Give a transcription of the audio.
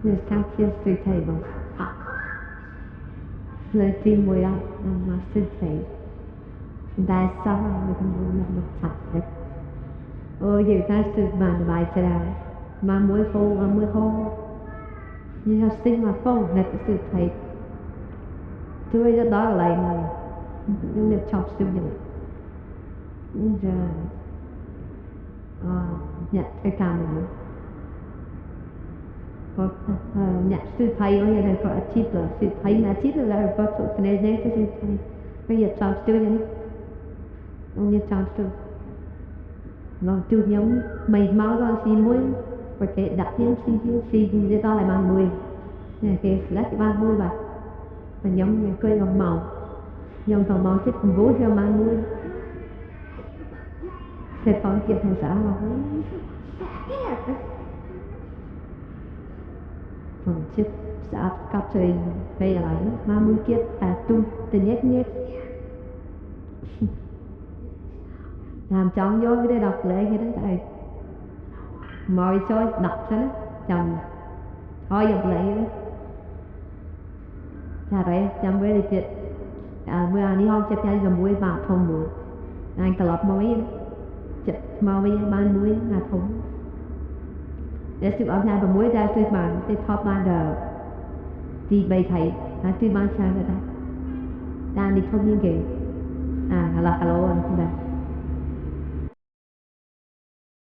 There's countless food tables. Lời phim mùi ốc nằm mà food table. Đại sao người ta muốn nằm một thật đấy. Ôi dù ta sự bàn bài trở lại. Mà mũi khô và mũi khô. Nhưng mà sinh mà khô là cái sự thấy. Tôi rất đó lại mà. Nhưng mà chọc sự như vậy. Nhưng giờ. Nhận cái cảm ơn. Có nhận sự thấy ở đây có chip là sự thấy mà chip là có sự này này cái sự thấy. Bây giờ chọc sự như thế. Ông như chọc sự. Nó chụp nhóm mày máu con xì muối và cái đặt những xì để ta lại mang mùi này cái lát cái mang mùi và nhóm những cây gồng màu nhóm gồng màu thích cùng bố cho mang mùi thế còn kia thành xã mà còn chức xã cặp trời về lại mang mùi kia tung từ nhét nhét làm chọn vô cái đây đọc lệ cái đó tại mọi số đọc cho nó chồng thôi dòng lệ đấy là rồi chồng với đi chuyện bữa anh đi học chụp nhau gần mũi vào thông mũi anh cả lọt mũi chụp màu với ban mũi là thông để chụp âm thanh và mũi ra trên bàn cái top ban đi bày thầy trên ban sang người ta đang đi thông những kiểu là hello anh